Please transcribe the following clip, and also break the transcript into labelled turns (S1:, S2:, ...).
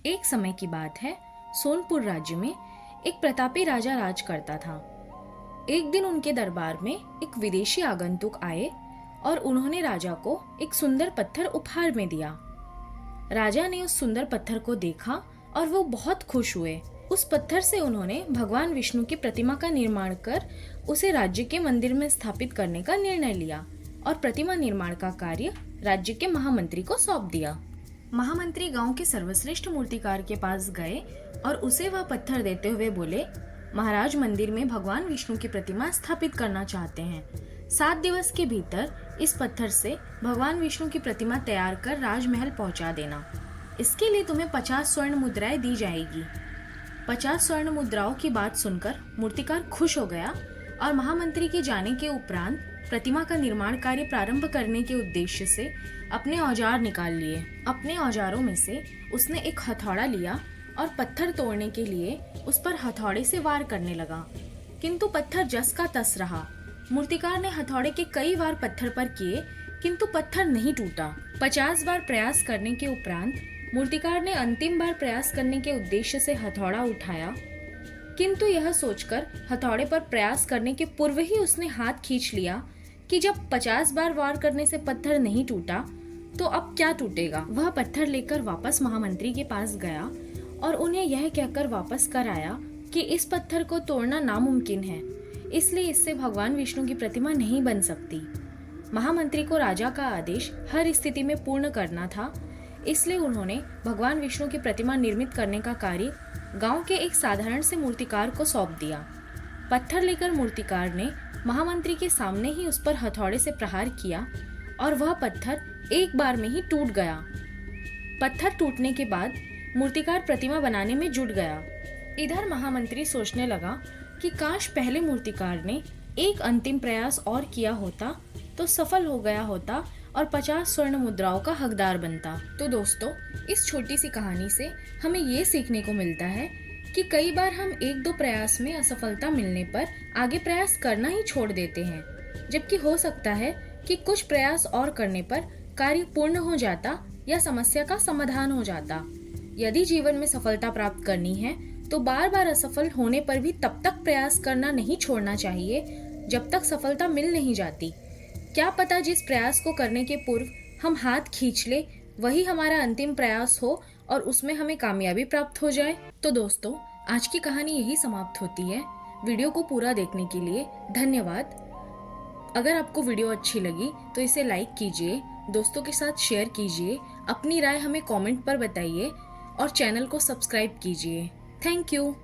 S1: एक समय की बात है, सोनपुर राज्य में एक प्रतापी राजा राज करता था। एक दिन उनके दरबार में एक विदेशी आगंतुक आए और उन्होंने राजा को एक सुंदर पत्थर उपहार में दिया। राजा ने उस सुंदर पत्थर को देखा और वो बहुत खुश हुए। उस पत्थर से उन्होंने भगवान विष्णु की प्रतिमा का निर्माण कर उसे राज्य के मंदिर में स्थापित करने का निर्णय लिया और प्रतिमा निर्माण का कार्य राज्य के महामंत्री को सौंप दिया। महामंत्री गांव के सर्वश्रेष्ठ मूर्तिकार के पास गए और उसे वह पत्थर देते हुए बोले, महाराज मंदिर में भगवान विष्णु की प्रतिमा स्थापित करना चाहते हैं। 7 दिवस के भीतर इस पत्थर से भगवान विष्णु की प्रतिमा तैयार कर राजमहल पहुंचा देना। इसके लिए तुम्हें 50 स्वर्ण मुद्राएं दी जाएगी। 50 स्वर्ण मुद्राओं की बात सुनकर मूर्तिकार खुश हो गया और महामंत्री के जाने के उपरांत प्रतिमा का निर्माण कार्य प्रारंभ करने के उद्देश्य से अपने औजार निकाल लिए। अपने औजारों में से उसने एक हथौड़ा लिया और पत्थर तोड़ने के लिए उस पर हथौड़े से वार करने लगा, किंतु पत्थर जस का तस रहा। मूर्तिकार ने हथौड़े के कई वार पत्थर पर किए, किंतु पत्थर नहीं टूटा। 50 बार प्रयास करने के उपरांत मूर्तिकार ने अंतिम बार प्रयास करने के उद्देश्य से हथौड़ा उठाया, किंतु यह सोचकर हथौड़े पर प्रयास करने के पूर्व ही उसने हाथ खींच लिया कि जब 50 बार वार करने से पत्थर नहीं टूटा तो अब क्या टूटेगा। वह पत्थर लेकर वापस महामंत्री के पास गया और उन्हें यह कहकर वापस कर आया कि इस पत्थर को तोड़ना नामुमकिन है, इसलिए इससे भगवान विष्णु की प्रतिमा नहीं बन सकती। महामंत्री को राजा का आदेश हर स्थिति में पूर्ण करना था, इसलिए उन्होंने भगवान विष्णु की प्रतिमा निर्मित करने का कार्य गांव के एक साधारण से मूर्तिकार को सौंप दिया। पत्थर लेकर मूर्तिकार ने महामंत्री के सामने ही उस पर हथौड़े से प्रहार किया और वह पत्थर एक बार में ही टूट गया। पत्थर टूटने के बाद मूर्तिकार प्रतिमा बनाने में जुट गया। इधर महामंत्री सोचने लगा कि काश पहले मूर्तिकार ने एक अंतिम प्रयास और किया होता तो सफल हो गया होता और 50 स्वर्ण मुद्राओं का हकदार बनता। तो दोस्तों, इस छोटी सी कहानी से हमें ये सीखने को मिलता है कि कई बार हम 1-2 प्रयास में असफलता मिलने पर आगे प्रयास करना ही छोड़ देते हैं, जबकि हो सकता है कि कुछ प्रयास और करने पर कार्य पूर्ण हो जाता या समस्या का समाधान हो जाता। यदि जीवन में सफलता प्राप्त करनी है तो बार बार असफल होने पर भी तब तक प्रयास करना नहीं छोड़ना चाहिए जब तक सफलता मिल नहीं जाती। क्या पता जिस प्रयास को करने के पूर्व हम हाथ खींच ले वही हमारा अंतिम प्रयास हो और उसमें हमें कामयाबी प्राप्त हो जाए। तो दोस्तों, आज की कहानी यही समाप्त होती है। वीडियो को पूरा देखने के लिए धन्यवाद। अगर आपको वीडियो अच्छी लगी तो इसे लाइक कीजिए, दोस्तों के साथ शेयर कीजिए, अपनी राय हमें कमेंट पर बताइए और चैनल को सब्सक्राइब कीजिए। Thank you.